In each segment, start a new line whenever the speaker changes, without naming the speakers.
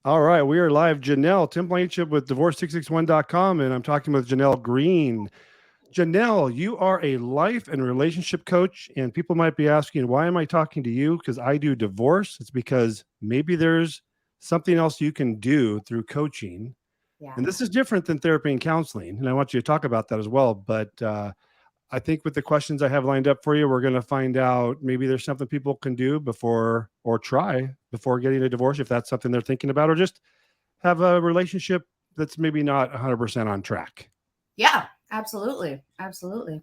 All right, we are live. Jeanell, Tim Blanchard with divorce661.com, and I'm talking with Jeanell Greene. Jeanell, you are a life and relationship coach, and people might be asking, why am I talking to you? Because I do divorce. It's because maybe there's something else you can do through coaching.
Yeah.
And this is different than therapy and counseling. And I want you to talk about that as well. But I think with the questions I have lined up for you, we're going to find out maybe there's something people can do before or try before getting a divorce, if that's something they're thinking about, or just have a relationship that's maybe not 100% on track.
Yeah, absolutely. Absolutely.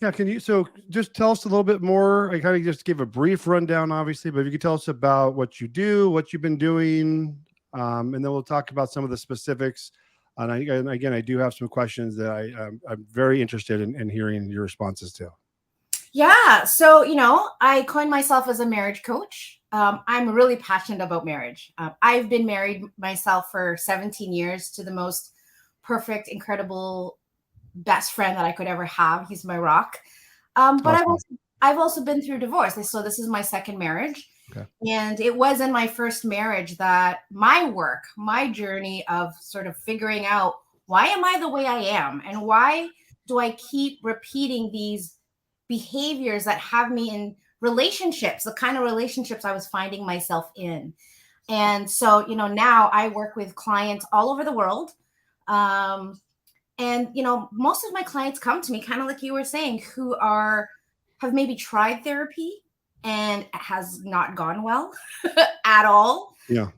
Yeah, can you so just tell us a little bit more? I kind of just give a brief rundown, obviously, but if you could tell us about what you do, what you've been doing, and then we'll talk about some of the specifics. And again, I do have some questions that I'm very interested in hearing your responses to.
Yeah. So, I coined myself as a marriage coach. I'm really passionate about marriage. I've been married myself for 17 years to the most perfect, incredible best friend that I could ever have. He's my rock. But
Awesome.
I've also been through divorce. So this is my second marriage.
Okay.
And it was in my first marriage that my work, my journey of sort of figuring out why am I the way I am and why do I keep repeating these behaviors that have me in relationships, the kind of relationships I was finding myself in. And so, now I work with clients all over the world. Um, and most of my clients come to me, kind of like you were saying, who have maybe tried therapy and it has not gone well at all.
Yeah.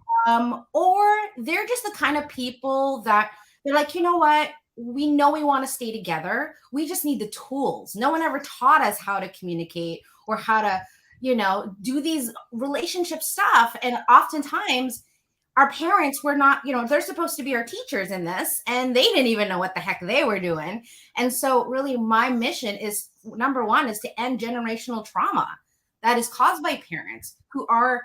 Or they're just the kind of people that they're like, you know what? We know we want to stay together. We just need the tools. No one ever taught us how to communicate or how to, do these relationship stuff. And oftentimes our parents were not, they're supposed to be our teachers in this, and they didn't even know what the heck they were doing. And so really my mission is, number one, is to end generational trauma that is caused by parents who are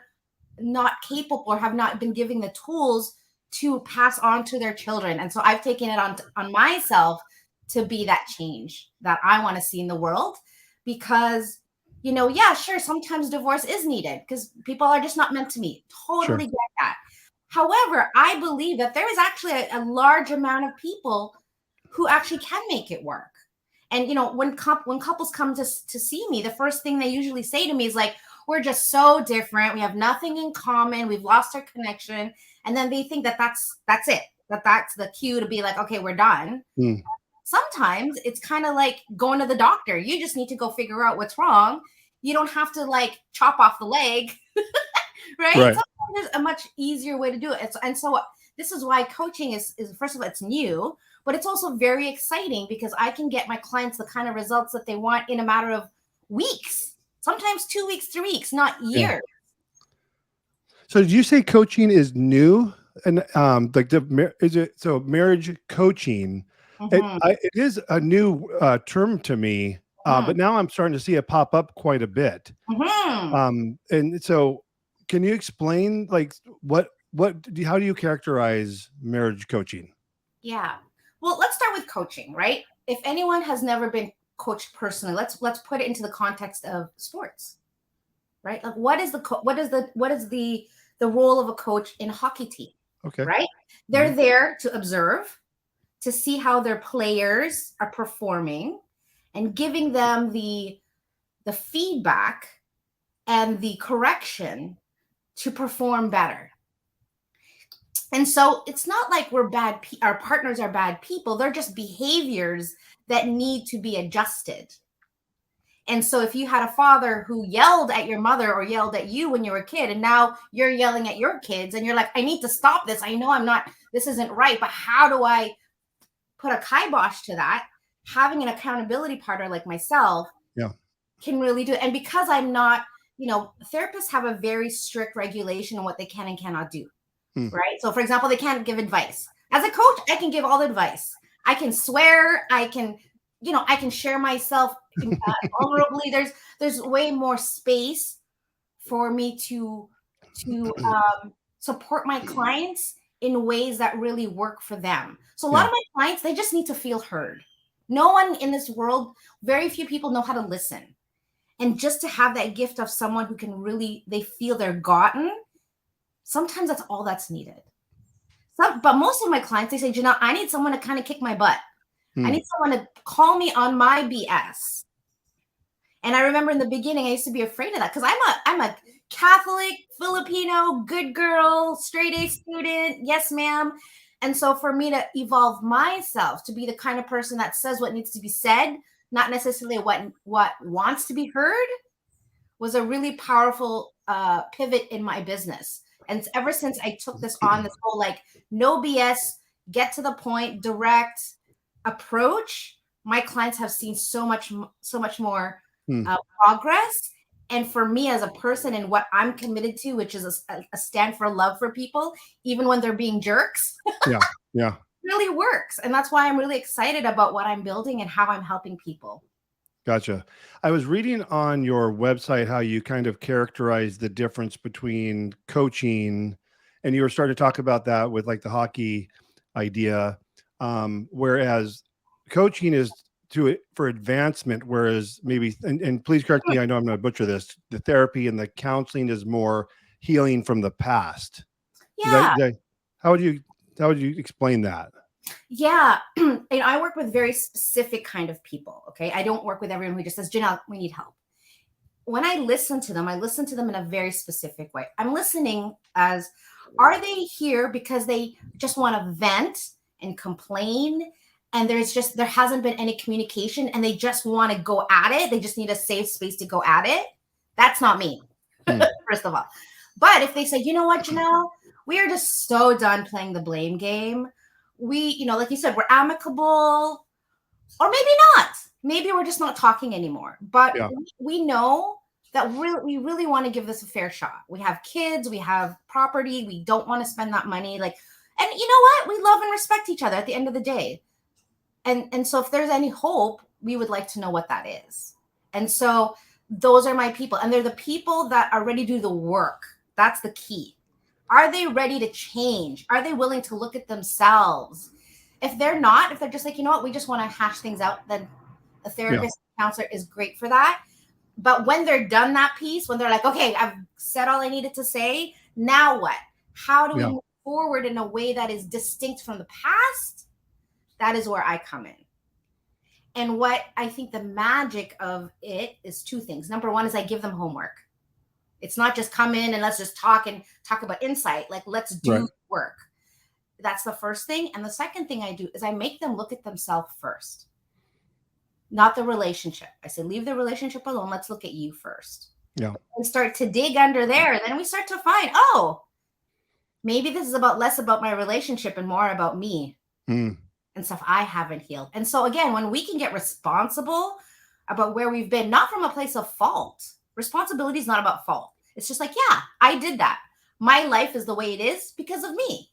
not capable or have not been given the tools to pass on to their children. And so I've taken it on myself to be that change that I want to see in the world, because yeah, sure, sometimes divorce is needed because people are just not meant to meet.
Sure.
Totally get that. However, I believe that there is actually a large amount of people who actually can make it work. And when couples come to see me, the first thing they usually say to me is like, we're just so different. We have nothing in common. We've lost our connection. And then they think that that's it. That's the cue to be like, okay, we're done.
Mm.
Sometimes it's kind of like going to the doctor. You just need to go figure out what's wrong. You don't have to like chop off the leg, right?
Right.
Sometimes there's a much easier way to do it. And so this is why coaching is first of all, it's new, but it's also very exciting because I can get my clients the kind of results that they want in a matter of weeks, sometimes 2 weeks, 3 weeks, not
Yeah.
years.
So did you say coaching is new? And like is it so marriage coaching?
Mhm,
It is a new term to me,
mhm,
but now I'm starting to see it pop up quite a bit.
mhm.
And so, can you explain like how do you characterize marriage coaching?
Yeah. Well, let's start with coaching, right? If anyone has never been coached personally, let's put it into the context of sports, right? Like what is the role of a coach in a hockey team,
Okay.
right?
Mhm.
They're there to observe, to see how their players are performing and giving them the feedback and the correction to perform better. And so it's not like we're our partners are bad people. They're just behaviors that need to be adjusted. And so if you had a father who yelled at your mother or yelled at you when you were a kid, and now you're yelling at your kids and you're like, I need to stop this. I know this isn't right, but how do I put a kibosh to that? Having an accountability partner like myself
Yeah.
can really do it. And because I'm not, therapists have a very strict regulation on what they can and cannot do,
Hmm.
right? So, for example, they can't give advice. As a coach, I can give all the advice. I can swear. I can share myself vulnerably. There's way more space for me to support my clients in ways that really work for them. So a lot
Yeah.
of my clients, they just need to feel heard. No one in this world, very few people know how to listen. And just to have that gift of someone who can really, they feel they're gotten, sometimes that's all that's needed. But most of my clients, they say, Jeanell, I need someone to kind of kick my butt. I
Hmm.
need someone to call me on my BS. And I remember in the beginning, I used to be afraid of that because I'm a Catholic, Filipino, good girl, straight A student. Yes, ma'am. And so for me to evolve myself to be the kind of person that says what needs to be said, not necessarily what wants to be heard, was a really powerful pivot in my business. And ever since I took this on, this whole like no BS, get to the point, direct approach, my clients have seen so much more
Hmm.
progress. And for me as a person and what I'm committed to, which is a stand for love for people, even when they're being jerks,
Yeah. Yeah.
really works. And that's why I'm really excited about what I'm building and how I'm helping people.
Gotcha. I was reading on your website how you kind of characterize the difference between coaching, and you were starting to talk about that with like the hockey idea. Whereas coaching is for advancement, whereas maybe, and please correct me, I know I'm going to butcher this, the therapy and the counseling is more healing from the past.
Yeah.
How would you explain that?
Yeah. And I work with very specific kind of people. Okay. I don't work with everyone who just says, Jeanell, we need help. When I listen to them, I listen to them in a very specific way. I'm listening as, are they here because they just want to vent and complain? And there hasn't been any communication and they just want to go at it. They just need a safe space to go at it. That's not me, first of all. But if they say, you know what, Jeanell, we are just so done playing the blame game. We, like you said, we're amicable, or maybe not. Maybe we're just not talking anymore. But
Yeah.
we know that we really want to give this a fair shot. We have kids, we have property, we don't want to spend that money. Like, and you know what? We love and respect each other at the end of the day. And so if there's any hope, we would like to know what that is. And so those are my people. And they're the people that are ready to do the work. That's the key. Are they ready to change? Are they willing to look at themselves? If they're not, if they're just like, you know what, we just want to hash things out, then a therapist, counselor is great for that. But when they're done that piece, when they're like, okay, I've said all I needed to say, now what? How do we move forward in a way that is distinct from the past? That is where I come in. And what I think the magic of it is two things. Number one is I give them homework. It's not just come in and let's just talk about insight. Like, let's do work. That's the first thing. And the second thing I do is I make them look at themselves first, not the relationship. I say, leave the relationship alone. Let's look at you first.
Yeah.
And start to dig under there. Then we start to find, oh, maybe this is less about my relationship and more about me and stuff I haven't healed. And so again, when we can get responsible about where we've been, not from a place of fault. Responsibility is not about fault. It's just like, yeah, I did that. My life is the way it is because of me.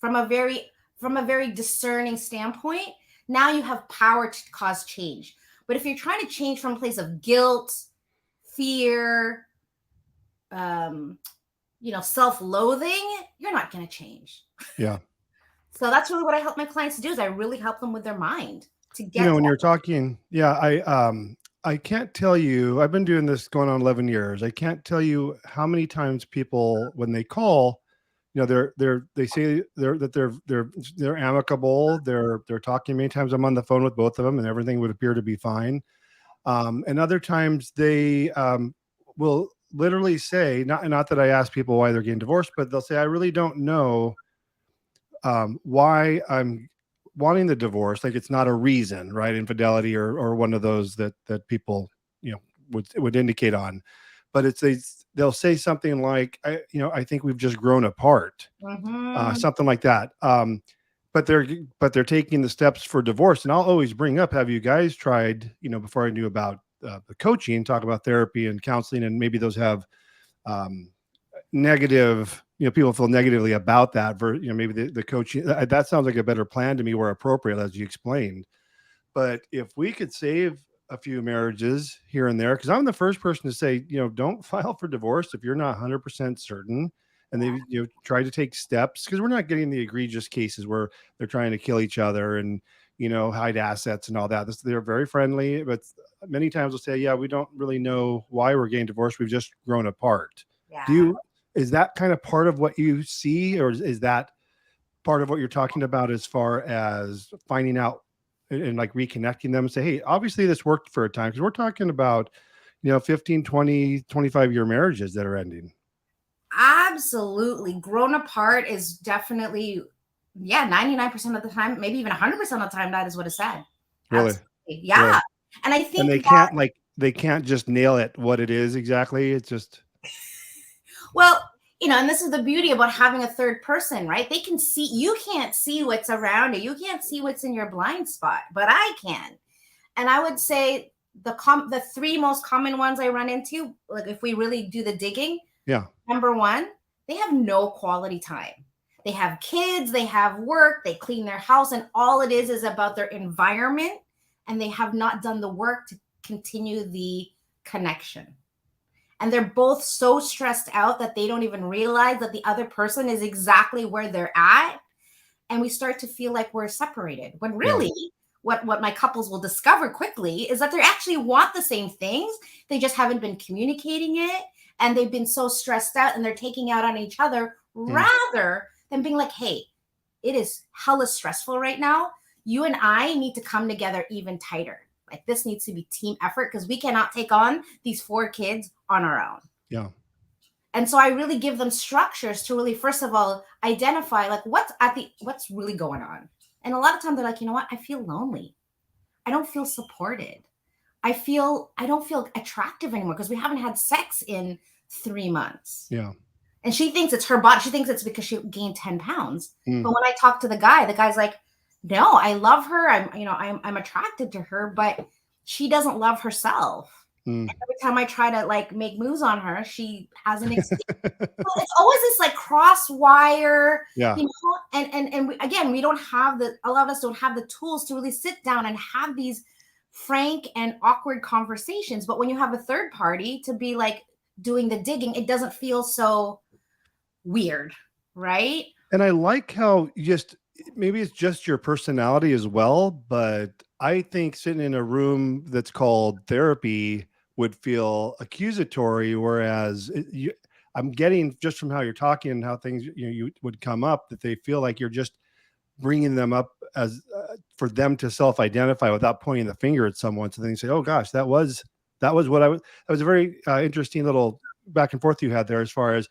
From a very discerning standpoint, now you have power to cause change. But if you're trying to change from a place of guilt, fear, self-loathing, you're not going to change.
Yeah.
So that's really what I help my clients to do, is I really help them with their mind to get.
When you're talking, I can't tell you, I've been doing this going on 11 years. I can't tell you how many times people, when they call, they say they're amicable. They're talking. Many times I'm on the phone with both of them and everything would appear to be fine. And other times they will literally say, not that I ask people why they're getting divorced, but they'll say, I really don't know why I'm wanting the divorce. Like, it's not a reason, right? Infidelity or one of those that people, would indicate on, but they'll say something like, I think we've just grown apart, something like that. But they're taking the steps for divorce. And I'll always bring up, have you guys tried, before I knew about the coaching, talk about therapy and counseling, and maybe those have negative, people feel negatively about that. Maybe the coaching, that sounds like a better plan to me, where appropriate, as you explained. But if we could save a few marriages here and there, because I'm the first person to say, don't file for divorce if you're not 100% certain. And they try to take steps, because we're not getting the egregious cases where they're trying to kill each other and hide assets and all that. They're very friendly, but many times they'll say, yeah, we don't really know why we're getting divorced, we've just grown apart.
Yeah.
Do Is that kind of part of what you see, or is that part of what you're talking about as far as finding out and like reconnecting them and say, hey, obviously this worked for a time? Because we're talking about, 15, 20, 25-year marriages that are ending.
Absolutely. Grown apart is definitely, yeah, 99% of the time, maybe even 100% of the time, that is what is said.
Really?
Absolutely. Yeah.
Really?
And I
And
think that,
they can't just nail it what it is exactly. It's just,
well, and this is the beauty about having a third person, right? They can see, you can't see what's around you. You can't see what's in your blind spot, but I can. And I would say the three most common ones I run into, like if we really do the digging,
yeah.
number one, they have no quality time. They have kids, they have work, they clean their house, and all it is about their environment, and they have not done the work to continue the connection. And they're both so stressed out that they don't even realize that the other person is exactly where they're at. And we start to feel like we're separated, when
Yeah.
really what my couples will discover quickly is that they actually want the same things. They just haven't been communicating it, and they've been so stressed out, and they're taking out on each other rather than being like, hey, it is hella stressful right now. You and I need to come together even tighter. Like, this needs to be team effort, because we cannot take on these 4 kids on our own.
Yeah.
And so I really give them structures to really, first of all, identify like what's really going on. And a lot of times they're like, you know what? I feel lonely. I don't feel supported. I don't feel attractive anymore because we haven't had sex in 3 months.
Yeah.
And she thinks it's her body. She thinks it's because she gained 10 pounds. But when I talk to the guy's like, no, I love her. I'm attracted to her, but she doesn't love herself. And every time I try to like make moves on her, she has an excuse. So it's always this like cross wire,
Yeah.
And we don't have a lot of us don't have the tools to really sit down and have these frank and awkward conversations. But when you have a third party to be like doing the digging, it doesn't feel so weird, right?
And I like how maybe it's just your personality as well, but I think sitting in a room that's called therapy would feel accusatory, whereas I'm getting just from how you're talking and how things you would come up that they feel like you're just bringing them up as for them to self-identify without pointing the finger at someone. So then you say, "Oh gosh, that was what I was." That was a very interesting little back and forth you had there, as far as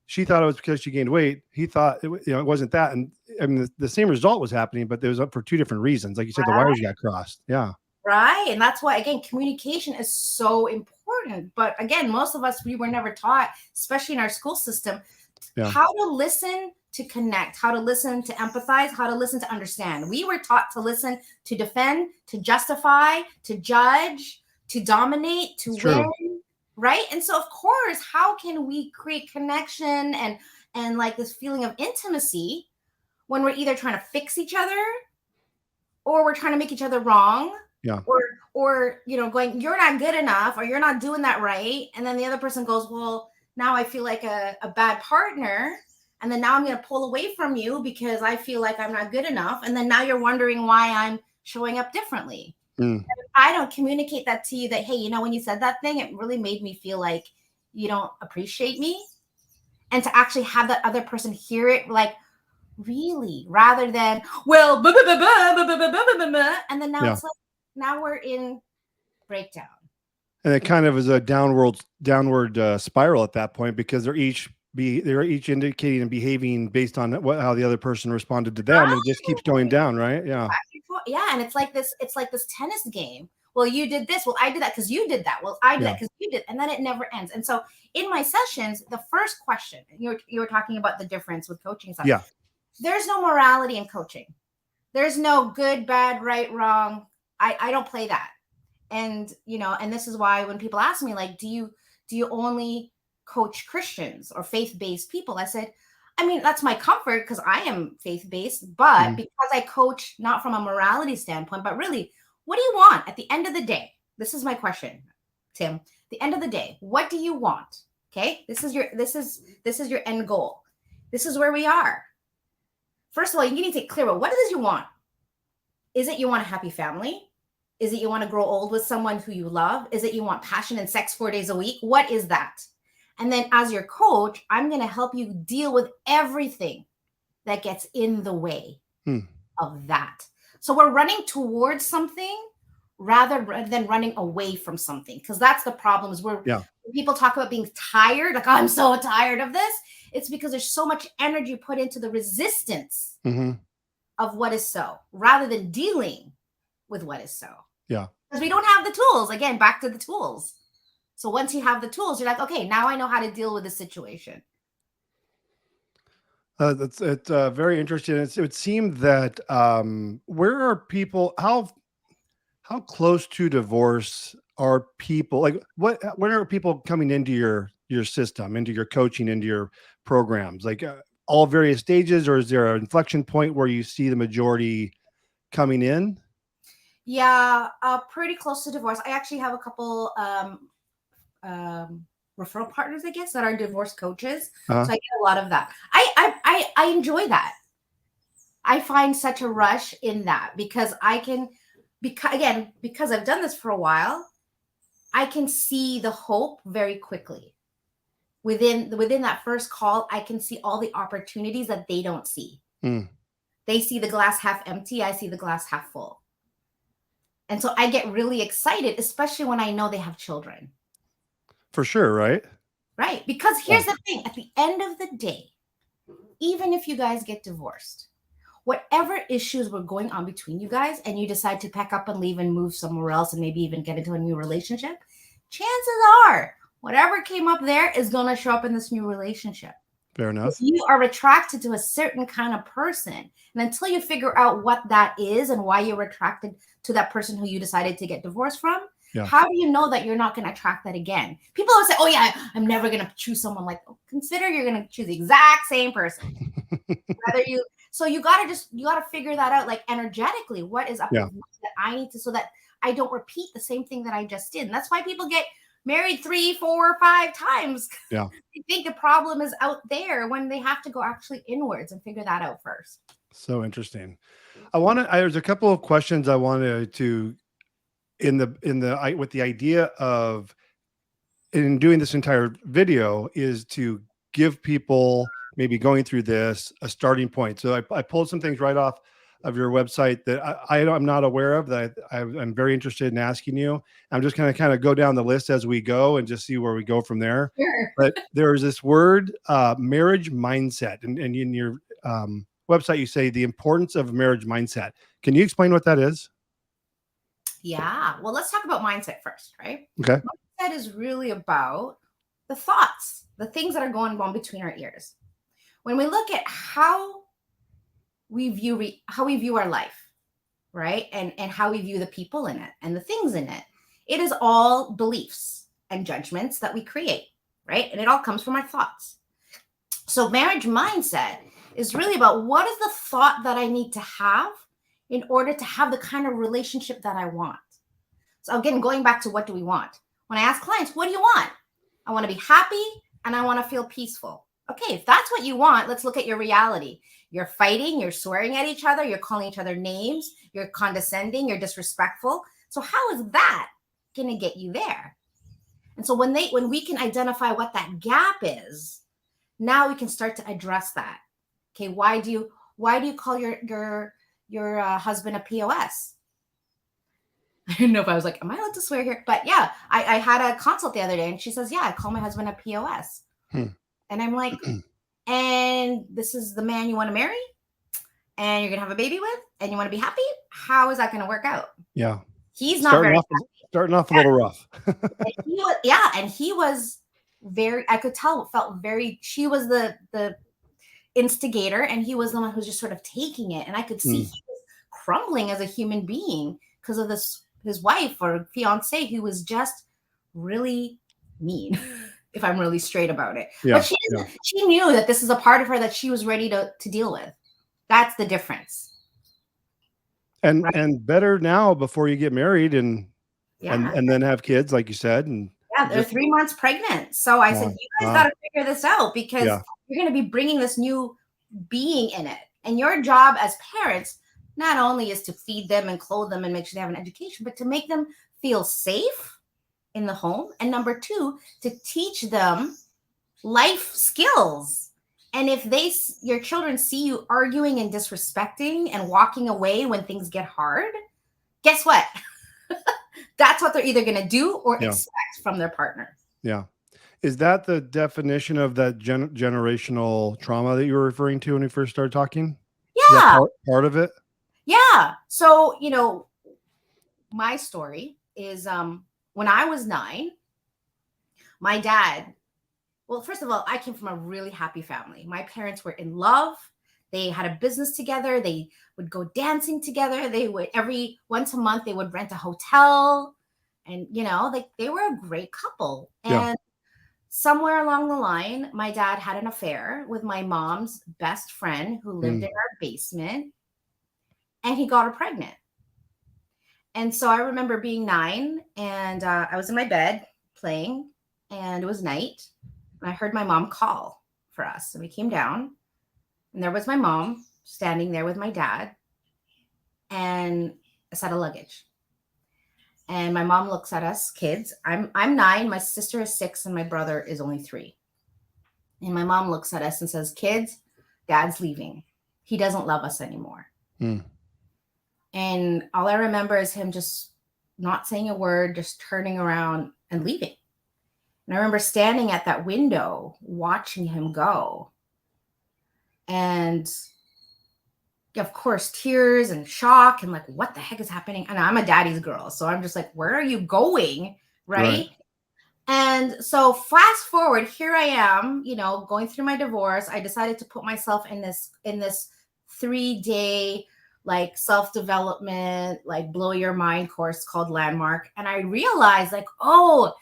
she thought it was because she gained weight. He thought it wasn't that, and I mean the same result was happening, but it was up for 2 different reasons. Like you said, the wires got crossed. Yeah.
Right. And that's why, again, communication is so important. But again, most of us, we were never taught, especially in our school system, how to listen, to connect, how to listen, to empathize, how to listen, to understand. We were taught to listen, to defend, to justify, to judge, to dominate, to win. Right. And so, of course, how can we create connection and like this feeling of intimacy when we're either trying to fix each other or we're trying to make each other wrong?
Yeah.
Or going, you're not good enough, or you're not doing that right. And then the other person goes, well, now I feel like a bad partner. And then now I'm going to pull away from you because I feel like I'm not good enough. And then now you're wondering why I'm showing up differently. If I don't communicate that to you, that, hey, when you said that thing, it really made me feel like you don't appreciate me. And to actually have that other person hear it, like, really, rather than, well, and then now it's like, now we're in breakdown.
And it kind of is a downward spiral at that point, because they're each indicating and behaving based on how the other person responded to them, and it just keeps going down, right? Yeah.
Yeah, and it's like this tennis game. Well, you did this. Well, I did that because you did that. Well, I did that because you did, and then it never ends. And so, in my sessions, the first question, you were talking about the difference with coaching stuff.
Yeah. There's
no morality in coaching. There's no good, bad, right, wrong. I don't play that. And, and this is why when people ask me, like, do you only coach Christians or faith-based people? I said, I mean, that's my comfort because I am faith-based, but because I coach not from a morality standpoint, but really, what do you want at the end of the day? This is my question, Tim. The end of the day, what do you want? Okay. This is your end goal. This is where we are. First of all, you need to get clear about what it is you want. Is it you want a happy family? Is it you want to grow old with someone who you love? Is it you want passion and sex 4 days a week? What is that? And then as your coach, I'm going to help you deal with everything that gets in the way of that. So we're running towards something rather than running away from something, because that's the problem is when people talk about being tired, like, oh, I'm so tired of this. It's because there's so much energy put into the resistance of what is so, rather than dealing with what is so.
Yeah.
Because we don't have the tools. Again, back to the tools. So once you have the tools, you're like, okay, now I know how to deal with the situation.
It's very interesting. It would seem that where are people? How close to divorce are people? Like, when are people coming into your system, into your coaching, into your programs? Like all various stages, or is there an inflection point where you see the majority coming in?
Yeah, pretty close to divorce. I actually have a couple referral partners, I guess, that are divorce coaches. So I get a lot of that. I enjoy that. I find such a rush in that because I can, because I've done this for a while, I can see the hope very quickly. Within that first call, I can see all the opportunities that they don't see. They see the glass half empty. I see the glass half full. And so I get really excited, especially when I know they have children.
For sure, right?
Right. Because here's the thing. At the end of the day, even if you guys get divorced, whatever issues were going on between you guys and you decide to pack up and leave and move somewhere else and maybe even get into a new relationship, chances are whatever came up there is going to show up in this new relationship.
Fair enough.
You are attracted to a certain kind of person. And until you figure out what that is and why you're attracted to that person who you decided to get divorced from, how do you know that you're not going to attract that again? People always say, oh yeah, I'm never going to choose someone like, consider you're going to choose the exact same person. So you got to figure that out, like energetically, what is up with me that I need to, so that I don't repeat the same thing that I just did. And that's why people get married 3, 4, 5 times.
Yeah.
They think the problem is out there when they have to go actually inwards and figure that out first.
So interesting. There's a couple of questions I wanted to, with the idea of, in doing this entire video, is to give people maybe going through this a starting point. So I pulled some things right off of your website that I'm not aware of, that I'm very interested in asking you. I'm just going to kind of go down the list as we go and just see where we go from there.
Sure.
But there's this word, marriage mindset, and in your website you say the importance of marriage mindset. Can you explain what that is?
Yeah. Well, let's talk about mindset first, right?
Okay.
Mindset is really about the thoughts, the things that are going on between our ears. When we look at how we view our life, right? And how we view the people in it and the things in it, it is all beliefs and judgments that we create, right? And it all comes from our thoughts. So marriage mindset is really about, what is the thought that I need to have in order to have the kind of relationship that I want? So again, going back to what do we want? When I ask clients, what do you want? I want to be happy and I want to feel peaceful. Okay, if that's what you want, let's look at your reality. You're fighting, you're swearing at each other, you're calling each other names, you're condescending, you're disrespectful. So how is that going to get you there? And so when we can identify what that gap is, now we can start to address that. Okay, why do you call your husband a POS? I didn't know if I was like, am I allowed to swear here? But yeah, I had a consult the other day and she says, yeah, I call my husband a POS. And I'm like, and this is the man you want to marry and you're going to have a baby with and you want to be happy? How is that going to work out?
Yeah.
He's not
starting off a little rough.
And he was very, I could tell, she was the instigator and he was the one who was just sort of taking it. And I could see he was crumbling as a human being because of his wife or fiance who was just really mean, if I'm really straight about it.
Yeah,
but she knew that this is a part of her that she was ready to deal with. That's the difference.
And better now before you get married and then have kids, like you said. And
they're 3 months pregnant. So I said, you guys got to figure this out because you're going to be bringing this new being in it. And your job as parents not only is to feed them and clothe them and make sure they have an education, but to make them feel safe in the home. And number 2, to teach them life skills. And if your children see you arguing and disrespecting and walking away when things get hard, guess what? That's what they're either going to do or expect from their partner.
Yeah. Is that the definition of that generational trauma that you were referring to when we first started talking?
Yeah.
Is that part of it?
Yeah. So, my story is when I was 9, my dad, well, first of all, I came from a really happy family. My parents were in love. They had a business together. They would go dancing together. They would once a month, they would rent a hotel, and, they were a great couple. And somewhere along the line, my dad had an affair with my mom's best friend who lived in our basement, and he got her pregnant. And so I remember being 9, and I was in my bed playing, and it was night. And I heard my mom call for us. And we came down, and there was my mom standing there with my dad and a set of luggage. And my mom looks at us kids. I'm 9, my sister is 6, and my brother is only 3. And my mom looks at us and says, "Kids, Dad's leaving. He doesn't love us anymore." And all I remember is him just not saying a word, just turning around and leaving. And I remember standing at that window watching him go. And of course, tears and shock and like, what the heck is happening? And I'm a daddy's girl. So I'm just like, where are you going? Right. And so fast forward, here I am, going through my divorce. I decided to put myself in this 3-day like self-development, like blow your mind course called Landmark. And I realized like, oh,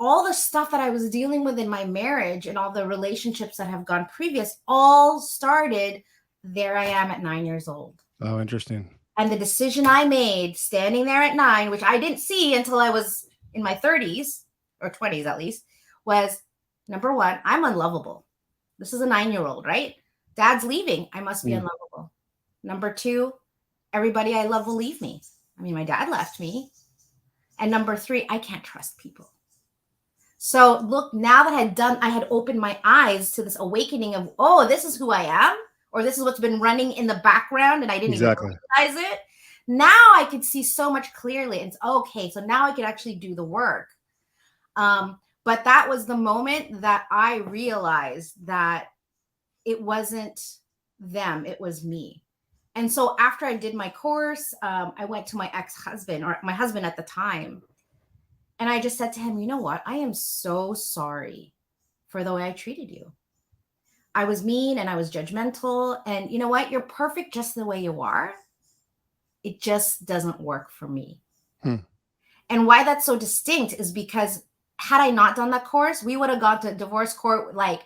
all the stuff that I was dealing with in my marriage and all the relationships that have gone previous all started. There I am at 9 years old.
Oh, interesting.
And the decision I made standing there at 9, which I didn't see until I was in my 30s or 20s at least, was number 1, I'm unlovable. This is a 9-year-old, right? Dad's leaving. I must be unlovable. Number 2, everybody I love will leave me. I mean, my dad left me. And number 3, I can't trust people. So look, now that I had opened my eyes to this awakening of, oh, this is who I am, or this is what's been running in the background and I didn't even realize it. Now I could see so much clearly. It's okay. So now I could actually do the work. But that was the moment that I realized that it wasn't them, it was me. And so after I did my course, I went to my ex-husband, or my husband at the time. And I just said to him, you know what? I am so sorry for the way I treated you. I was mean and I was judgmental. And you know what? You're perfect just the way you are. It just doesn't work for me. And why that's so distinct is because had I not done that course, we would have gone to divorce court like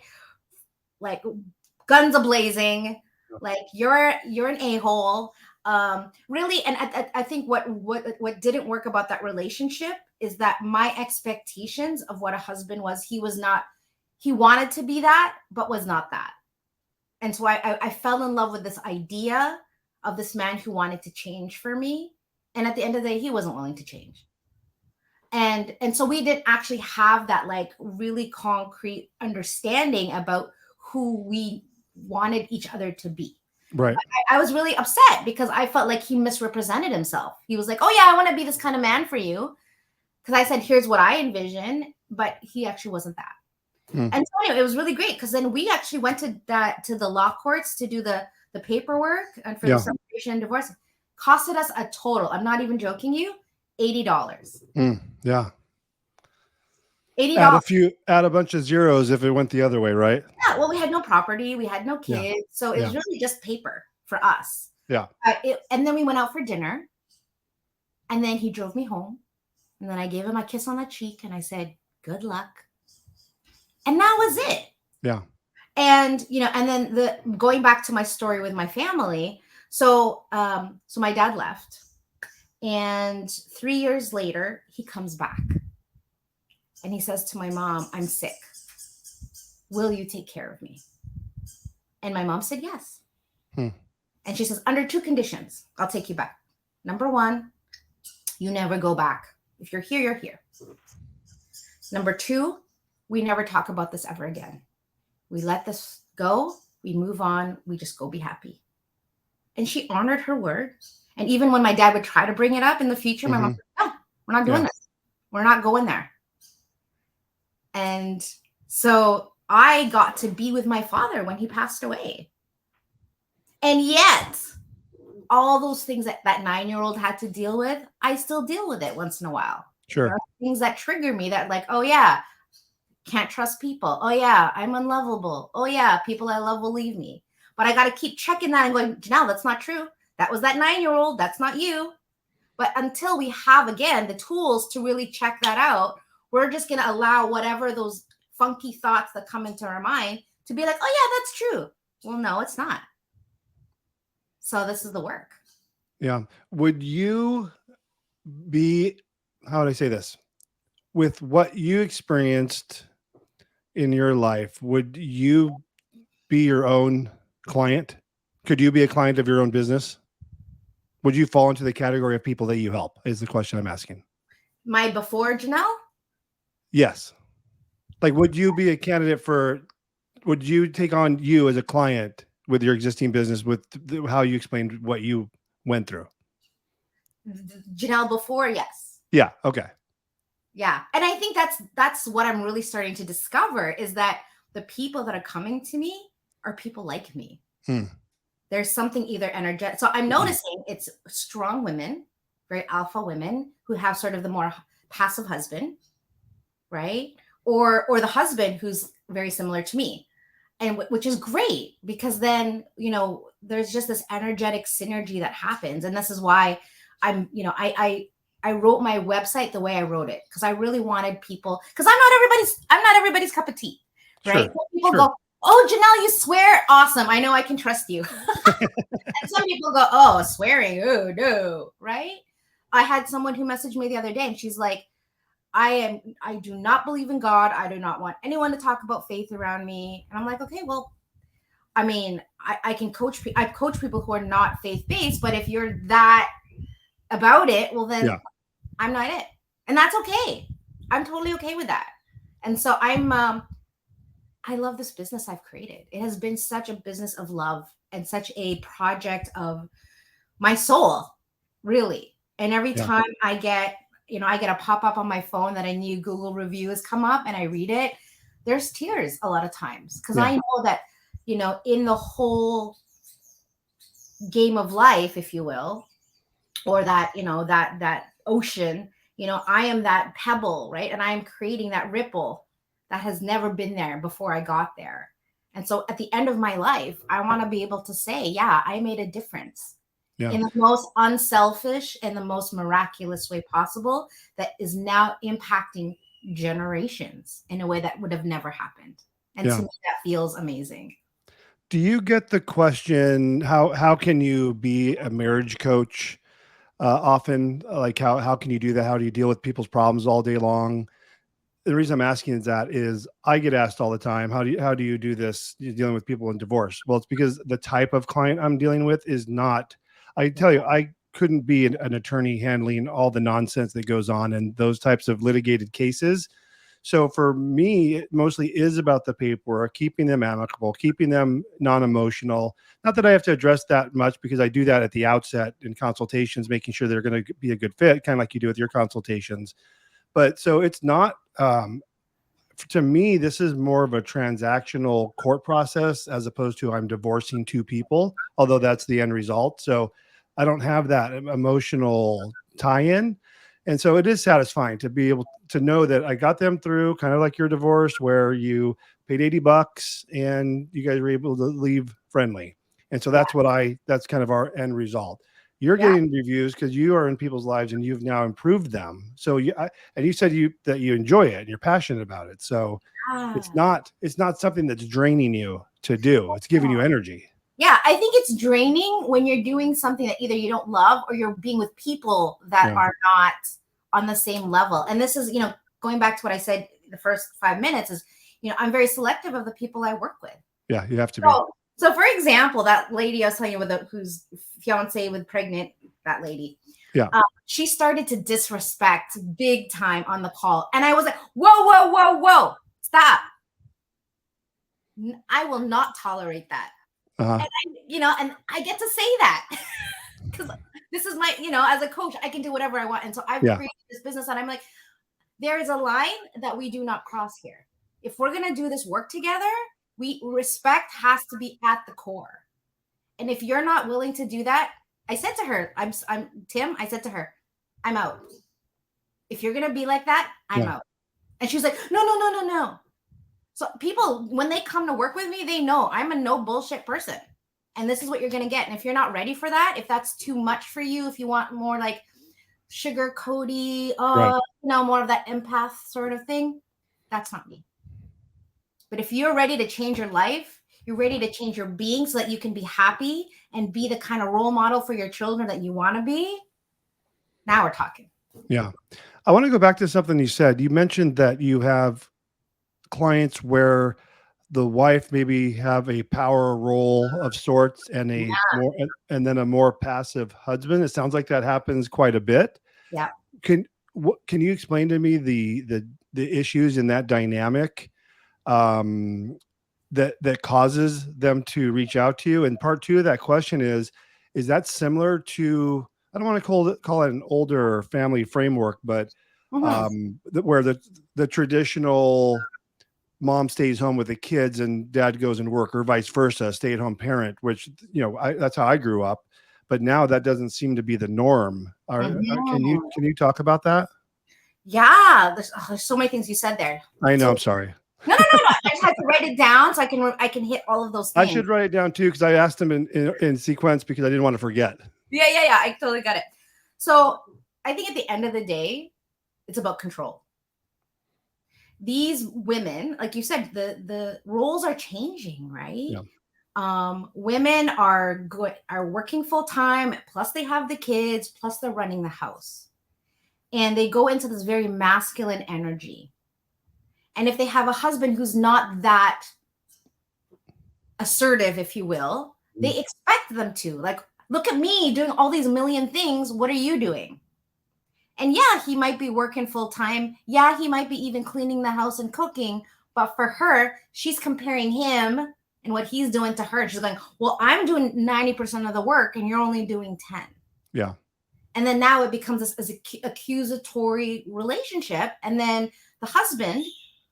guns a-blazing, like you're an a-hole. Really, and I think what didn't work about that relationship is that my expectations of what a husband was, he wanted to be that, but was not that. And so I fell in love with this idea of this man who wanted to change for me. And at the end of the day, he wasn't willing to change. And so we didn't actually have that like really concrete understanding about who we wanted each other to be.
Right.
I was really upset because I felt like he misrepresented himself. He was like, oh yeah, I want to be this kind of man for you. Because I said, here's what I envision, but he actually wasn't that. And so anyway, it was really great because then we actually went to the law courts to do the paperwork and for the separation and divorce. Costed us a total, I'm not even joking you, $80.
Yeah.
$80.
Add a bunch of zeros if it went the other way, right?
Yeah. Well, we had no property, we had no kids, so it was really just paper for us.
Yeah.
And then we went out for dinner, and then he drove me home, and then I gave him a kiss on the cheek, and I said, "Good luck." And that was it. Yeah. And and then going back to my story with my family. So my dad left, and 3 years later he comes back, and he says to my mom, "I'm sick. Will you take care of me?" And my mom said yes. And she says, under 2 conditions, I'll take you back. Number 1, you never go back. If you're here, you're here. Number 2, we never talk about this ever again. We let this go. We move on. We just go be happy. And she honored her word. And even when my dad would try to bring it up in the future, my mom said, no, we're not doing this. We're not going there. And so I got to be with my father when he passed away. And yet, all those things that 9-year-old had to deal with, I still deal with it once in a while.
Sure.
There are things that trigger me that like, oh yeah, can't trust people. Oh yeah, I'm unlovable. Oh yeah, people I love will leave me. But I got to keep checking that and going, Jeanell, that's not true. That was that 9-year-old. That's not you. But until we have, again, the tools to really check that out, we're just going to allow whatever those funky thoughts that come into our mind to be like, oh yeah, that's true. Well, no, it's not. So this is the work.
Yeah. Would you be, how would I say this? With what you experienced in your life, would you be your own client? Could you be a client of your own business? Would you fall into the category of people that you help? Is the question I'm asking.
My before Jeanell?
Yes. Like, would you be a candidate for, would you take on you as a client with your existing business with how you explained what you went through?
Jeanell before, yes.
Yeah. Okay.
Yeah. And I think that's what I'm really starting to discover is that the people that are coming to me are people like me. There's something either energetic. So I'm noticing it's strong women, very alpha women who have sort of the more passive husband, right? Or the husband who's very similar to me. And which is great because then, you know, there's just this energetic synergy that happens. And this is why I'm, you know, I wrote my website the way I wrote it because I really wanted people, because I'm not everybody's cup of tea, right?
Sure,
People go, oh, Jeanell, you swear. Awesome. I know I can trust you. And some people go, oh, swearing. Oh, no. Right. I had someone who messaged me the other day and she's like, I do not believe in God. I do not want anyone to talk about faith around me. And I'm like, okay, well, I mean, I can coach. I've coached people who are not faith-based, but if you're that about it, well, then I'm not it. And that's okay. I'm totally okay with that. And so I love this business I've created. It has been such a business of love and such a project of my soul, really. And every time I get a pop-up on my phone that a new Google review has come up and I read it, there's tears a lot of times. Because I know that, you know, in the whole game of life, if you will, or that, you know, that ocean, you know, I am that pebble, right? And I am creating that ripple that has never been there before I got there. And so at the end of my life, I want to be able to say, yeah, I made a difference in the most unselfish and the most miraculous way possible that is now impacting generations in a way that would have never happened. And to me, that feels amazing.
Do you get the question, how can you be a marriage coach often? Like how can you do that? How do you deal with people's problems all day long? The reason I'm asking is I get asked all the time, how do you do this? You're dealing with people in divorce. Well, it's because the type of client I'm dealing with is not, I tell you, I couldn't be an attorney handling all the nonsense that goes on in those types of litigated cases. So for me, it mostly is about the paperwork, keeping them amicable, keeping them non-emotional. Not that I have to address that much because I do that at the outset in consultations, making sure they're going to be a good fit, kind of like you do with your consultations. But so it's not, to me, this is more of a transactional court process as opposed to I'm divorcing two people, although that's the end result. So I don't have that emotional tie-in. And so it is satisfying to be able to know that I got them through, kind of like your divorce where you paid $80 and you guys were able to leave friendly. And so that's that's kind of our end result. You're getting reviews because you are in people's lives and you've now improved them. So and you said that you enjoy it and you're passionate about it. So it's not something that's draining you to do. It's giving you energy.
Yeah, I think it's draining when you're doing something that either you don't love or you're being with people that are not on the same level. And this is, you know, going back to what I said the first 5 minutes is, you know, I'm very selective of the people I work with.
Yeah, you have to be.
So for example, that lady I was telling you whose fiance was pregnant, that lady, she started to disrespect big time on the call. And I was like, whoa, stop. I will not tolerate that.
Uh-huh.
And I get to say that because this is my, as a coach, I can do whatever I want. And so I've created this business and I'm like, there is a line that we do not cross here. If we're going to do this work together, respect has to be at the core. And if you're not willing to do that, I said to her, I'm Tim, I said to her, I'm out. If you're going to be like that, I'm out. And she was like, no. So people, when they come to work with me, they know I'm a no bullshit person. And this is what you're going to get. And if you're not ready for that, if that's too much for you, if you want more like sugar coaty, more of that empath sort of thing, that's not me. But if you're ready to change your life, you're ready to change your being so that you can be happy and be the kind of role model for your children that you want to be, now we're talking.
Yeah. I want to go back to something you said. You mentioned that you have clients where the wife maybe have a power role of sorts and and then a more passive husband. It sounds like that happens quite a bit.
Yeah.
Can you explain to me the issues in that dynamic that causes them to reach out to you? And part two of that question is that similar to, I don't want to call it an older family framework, but where the traditional mom stays home with the kids and dad goes and work, or vice versa, stay-at-home parent, which, that's how I grew up. But now that doesn't seem to be the norm. Can you talk about that?
Yeah, there's so many things you said there.
I know. I'm sorry.
No. I just had to write it down so I can hit all of those things.
I should write it down too, because I asked them in sequence because I didn't want to forget.
Yeah. I totally got it. So I think at the end of the day, it's about control. These women, like you said, the roles are changing, right? Yeah. Women are working full time, plus they have the kids, plus they're running the house. And they go into this very masculine energy. And if they have a husband who's not that assertive, if you will, they expect them to. Like, look at me doing all these million things. What are you doing? And yeah, he might be working full time. Yeah, he might be even cleaning the house and cooking. But for her, she's comparing him and what he's doing to her. She's like, well, I'm doing 90% of the work and you're only doing 10.
Yeah.
And then now it becomes this accusatory relationship. And then the husband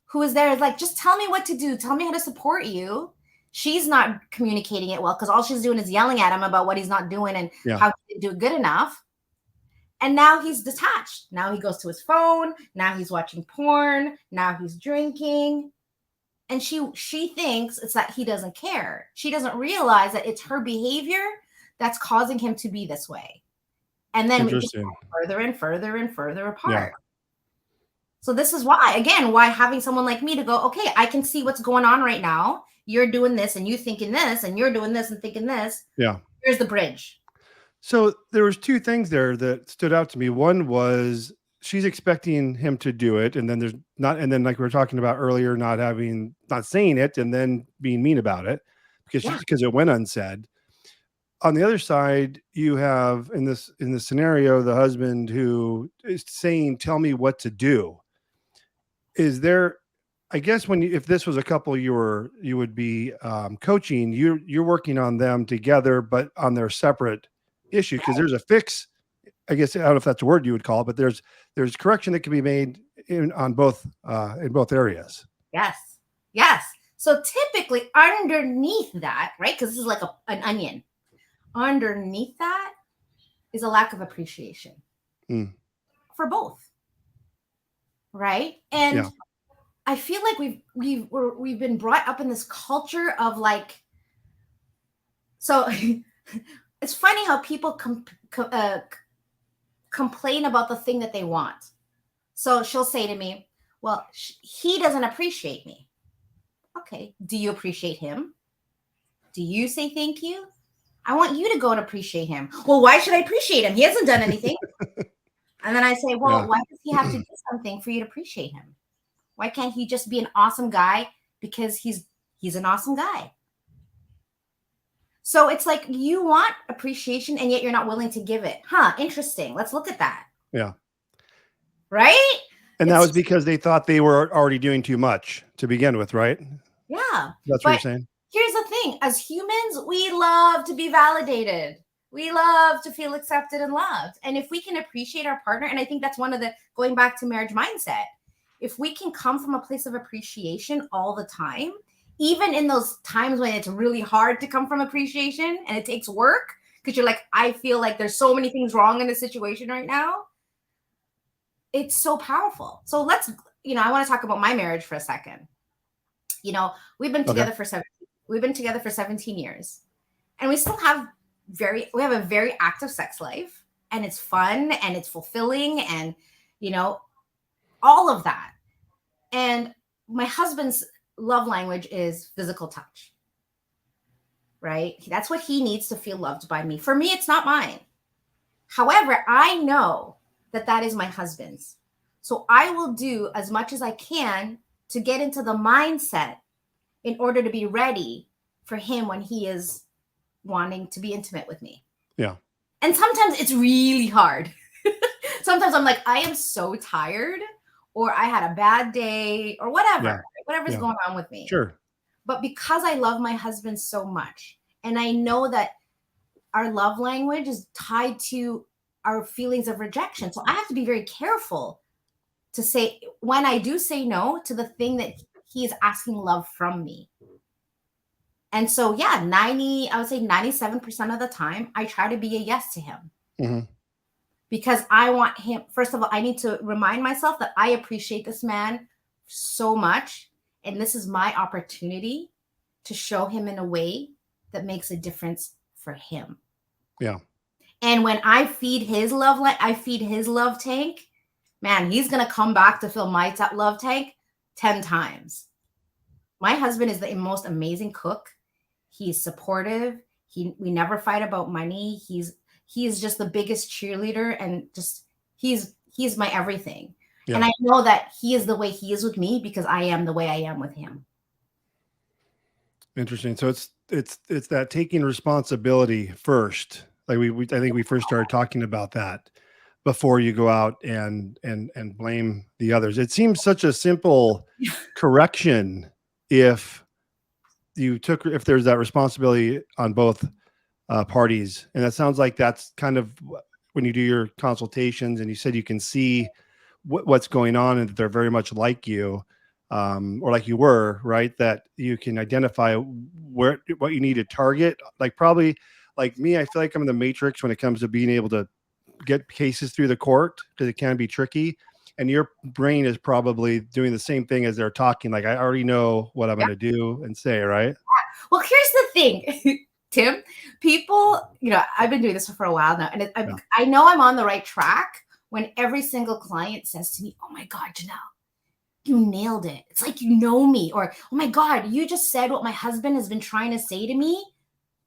who is there is like, just tell me what to do. Tell me how to support you. She's not communicating it well because all she's doing is yelling at him about what he's not doing and how he didn't do good enough. And now he's detached. Now he goes to his phone. Now he's watching porn. Now he's drinking. And she thinks it's that he doesn't care. She doesn't realize that it's her behavior that's causing him to be this way. And then we get further and further and further apart. Yeah. So this is why having someone like me to go, okay, I can see what's going on right now. You're doing this and you thinking this and you're doing this and thinking this. Yeah. Here's the bridge.
So there was two things there that stood out to me. One was she's expecting him to do it. And then there's not, and then like we were talking about earlier, not saying it and then being mean about it because it went unsaid. On the other side, you have in this scenario, the husband who is saying, tell me what to do. Is there, I guess if this was a couple you would be coaching, you're working on them together, but on their separate issue, because there's a fix. I guess I don't know if that's a word you would call it, but there's correction that can be made in both areas.
Yes. So typically underneath that, right? Because this is like an onion. Underneath that is a lack of appreciation for both, right? And I feel like we've been brought up in this culture of like, so it's funny how people complain about the thing that they want. So she'll say to me, well, he doesn't appreciate me. Okay. Do you appreciate him? Do you say thank you? I want you to go and appreciate him. Well, why should I appreciate him? He hasn't done anything. And then I say, well, why does he have to do something for you to appreciate him? Why can't he just be an awesome guy because he's an awesome guy? So it's like you want appreciation and yet you're not willing to give it. Huh, interesting. Let's look at that.
Yeah.
Right?
And that
It's
was because they thought they were already doing too much to begin with, right?
yeah.
That's what you're
But
saying?
here's the thing, as humans, we love to be validated. We love to feel accepted and loved. And if we can appreciate our partner, and I think that's one of the going back to marriage mindset, if we can come from a place of appreciation all the time, even in those times when it's really hard to come from appreciation and it takes work, because you're like, I feel like there's so many things wrong in the situation right now. It's so powerful. So let's, I want to talk about my marriage for a second. We've been
Okay.
together for 17 years, and we still have we have a very active sex life, and it's fun and it's fulfilling, and all of that. And my husband's love language is physical touch, right? That's what he needs to feel loved by me. For me, it's not mine. However, I know that that is my husband's. So I will do as much as I can to get into the mindset in order to be ready for him when he is wanting to be intimate with me.
Yeah.
And sometimes it's really hard. Sometimes I'm like, I am so tired, or I had a bad day, or whatever's going on with me.
Sure.
But because I love my husband so much, and I know that our love language is tied to our feelings of rejection. So I have to be very careful to say, when I do say no to the thing that he is asking love from me. And so, yeah, I would say 97% of the time, I try to be a yes to him.
Mm-hmm.
Because I want him, first of all, I need to remind myself that I appreciate this man so much. And this is my opportunity to show him in a way that makes a difference for him.
Yeah.
And when I feed his love, I feed his love tank, man, he's going to come back to fill my love tank 10 times. My husband is the most amazing cook. He's supportive. We never fight about money. He's just the biggest cheerleader, and just he's my everything. Yeah. And I know that he is the way he is with me because I am the way I am with him.
Interesting. So it's that taking responsibility first. Like I think we first started talking about that before you go out and blame the others. It seems such a simple correction if there's that responsibility on both parties. And that sounds like that's kind of when you do your consultations, and you said you can see what's going on and that they're very much like you, or like you were, right? That you can identify what you need to target. Like probably like me, I feel like I'm in the matrix when it comes to being able to get cases through the court, because it can be tricky. And your brain is probably doing the same thing as they're talking. Like, I already know what I'm going to do and say, right?
Yeah. Well, here's the thing, Tim. People, I've been doing this for a while now, and I know I'm on the right track when every single client says to me, "Oh my God, Jeanell, you nailed it. It's like you know me," or "Oh my God, you just said what my husband has been trying to say to me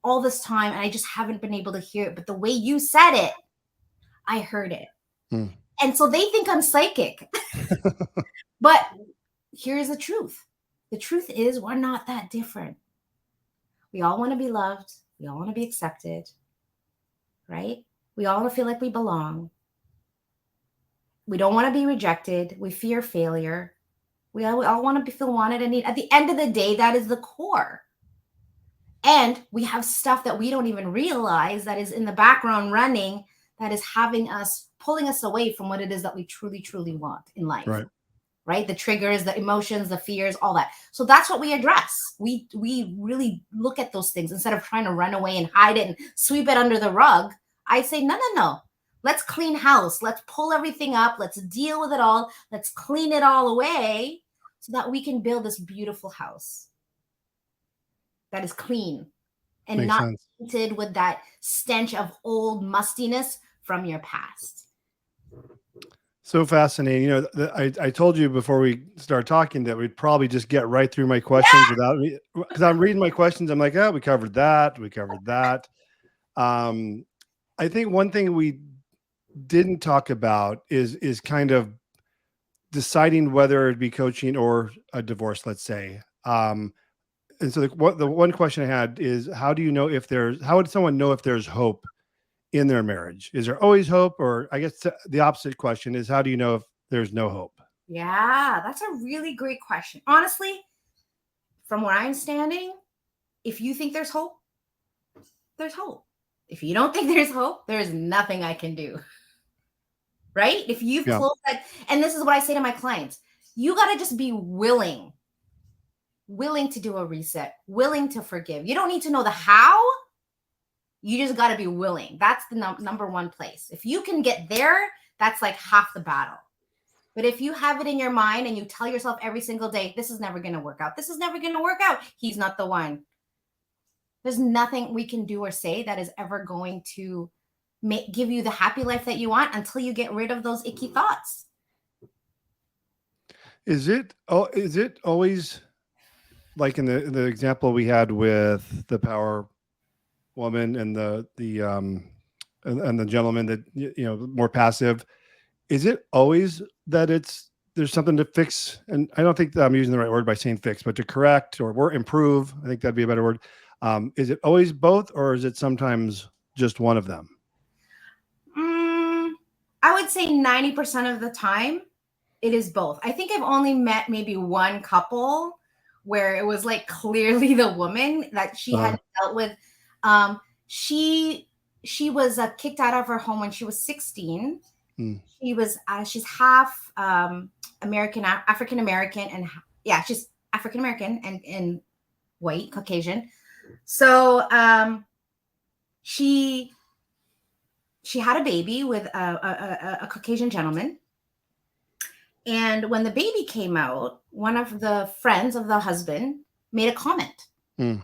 all this time, and I just haven't been able to hear it. But the way you said it, I heard it." And so they think I'm psychic. But here's the truth. The truth is we're not that different. We all want to be loved. We all want to be accepted, right? We all want to feel like we belong. We don't want to be rejected. We fear failure. We all want to feel wanted and needed. At the end of the day, that is the core. And we have stuff that we don't even realize that is in the background running, that is pulling us away from what it is that we truly, truly want in life. Right? The triggers, the emotions, the fears, all that. So that's what we address. We really look at those things instead of trying to run away and hide it and sweep it under the rug. I say, no. Let's clean house. Let's pull everything up. Let's deal with it all. Let's clean it all away so that we can build this beautiful house that is clean and not tainted with that stench of old mustiness from your past.
So fascinating. I told you before we start talking that we'd probably just get right through my questions without me, because I'm reading my questions. I'm like, oh, we covered that. We covered that. I think one thing we didn't talk about is kind of deciding whether it'd be coaching or a divorce, let's say. And so the one question I had is, how would someone know if there's hope in their marriage? Is there always hope? Or I guess the opposite question is, how do you know if there's no hope?
Yeah, that's a really great question. Honestly, from where I'm standing, if you think there's hope, there's hope. If you don't think there's hope, there's nothing I can do. Right? If you've
Yeah.
closed that, and this is what I say to my clients, you got to just be willing to do a reset, willing to forgive. You don't need to know the how. You just got to be willing. That's the number one place. If you can get there, that's like half the battle. But if you have it in your mind and you tell yourself every single day, this is never going to work out. This is never going to work out. He's not the one. There's nothing we can do or say that is ever going to give you the happy life that you want until you get rid of those icky thoughts.
Is it always like in the example we had with the power woman and the gentleman that, more passive? Is it always that there's something to fix? And I don't think that I'm using the right word by saying fix, but to correct or improve. I think that'd be a better word. Is it always both, or is it sometimes just one of them?
I would say 90% of the time it is both. I think I've only met maybe one couple where it was like clearly the woman that she had dealt with. She was kicked out of her home when she was 16. She was she's half African American, and she's African American and white Caucasian. So she had a baby with a Caucasian gentleman. And when the baby came out, one of the friends of the husband made a comment. And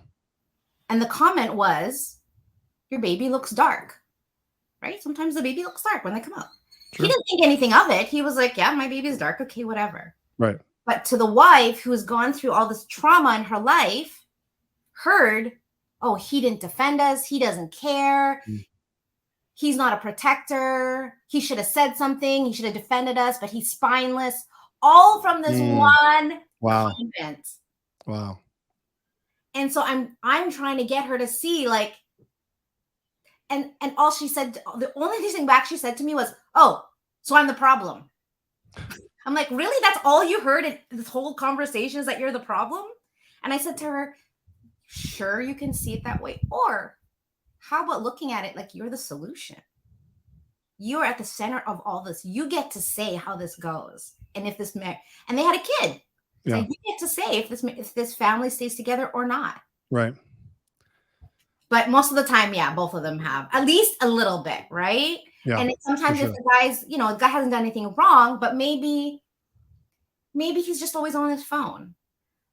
the comment was, your baby looks dark, right? Sometimes the baby looks dark when they come out. Sure. He didn't think anything of it. He was like, yeah, my baby's dark. Okay, whatever. Right. But to the wife who has gone through all this trauma in her life, heard, oh, he didn't defend us. He doesn't care. He's not a protector. He should have said something. He should have defended us, but he's spineless. All from this one comment. Wow. And so I'm trying to get her to see, like, and all she said, the only thing back she said to me was, oh, so I'm the problem. I'm like, really? That's all you heard in this whole conversation, is that you're the problem? And I said to her, sure, you can see it that way. Or how about looking at it like you're the solution? You are at the center of all this. You get to say how this goes. And if this and they had a kid. Yeah. So you get to say if this family stays together or not. Right. But most of the time, yeah, both of them have at least a little bit, right? Yeah, and sometimes if the guy's, the guy hasn't done anything wrong, but maybe he's just always on his phone.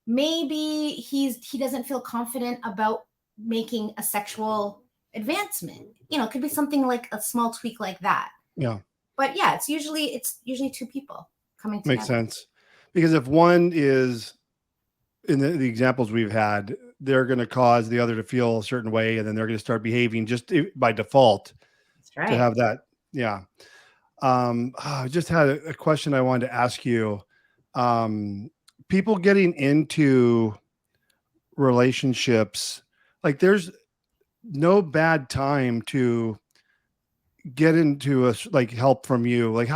Maybe he doesn't feel confident about making a sexual advancement. It could be something like a small tweak like that. Yeah. But yeah, it's usually two people coming together. Makes sense. Because if one is, in the examples we've had, they're going to cause the other to feel a certain way, and then they're going to start behaving just by default. That's right. To have that. Yeah. I just had a question I wanted to ask you. People getting into relationships, like, there's no bad time to get into like help from you. Like,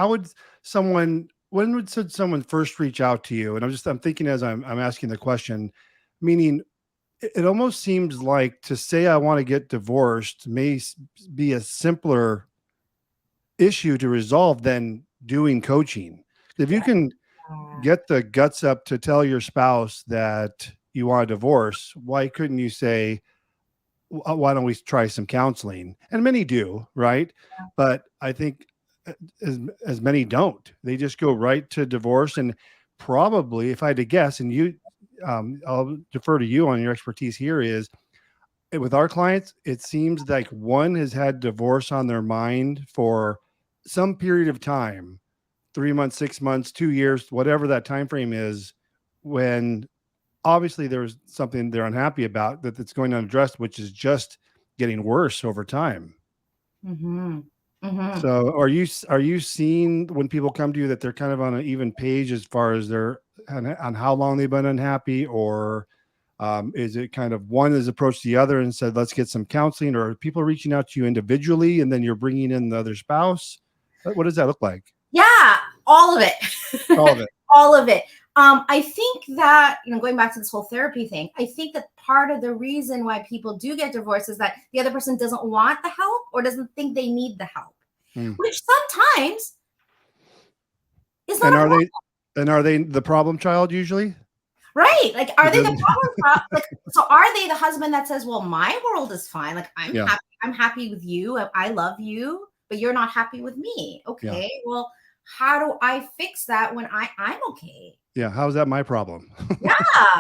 when would someone first reach out to you? And I'm thinking as I'm asking the question, meaning it almost seems like to say I want to get divorced may be a simpler issue to resolve than doing coaching. If you can get the guts up to tell your spouse that you want a divorce, why couldn't you say, why don't we try some counseling? And many do, right? Yeah. But I think as many don't. They just go right to divorce. And probably, if I had to guess, and you, I'll defer to you on your expertise here, is with our clients, it seems like one has had divorce on their mind for some period of time, 3 months, 6 months, 2 years, whatever that time frame is, when obviously there's something they're unhappy about that's going unaddressed, which is just getting worse over time. Mm-hmm. Mm-hmm. So are you seeing when people come to you that they're kind of on an even page as far as on how long they've been unhappy, or is it kind of one has approached the other and said, let's get some counseling, or are people reaching out to you individually and then you're bringing in the other spouse? What does that look like? Yeah, all of it. All of it. all of it. I think that, going back to this whole therapy thing, I think that part of the reason why people do get divorced is that the other person doesn't want the help or doesn't think they need the help, which sometimes is not
And
a
are they the problem child usually?
right. Like, are they the problem child? Like, so are they the husband that says, well, my world is fine. Like, I'm happy with you. I love you, but you're not happy with me. Okay. Well, how do I fix that when I'm okay?
Yeah. How is that my problem?
Yeah,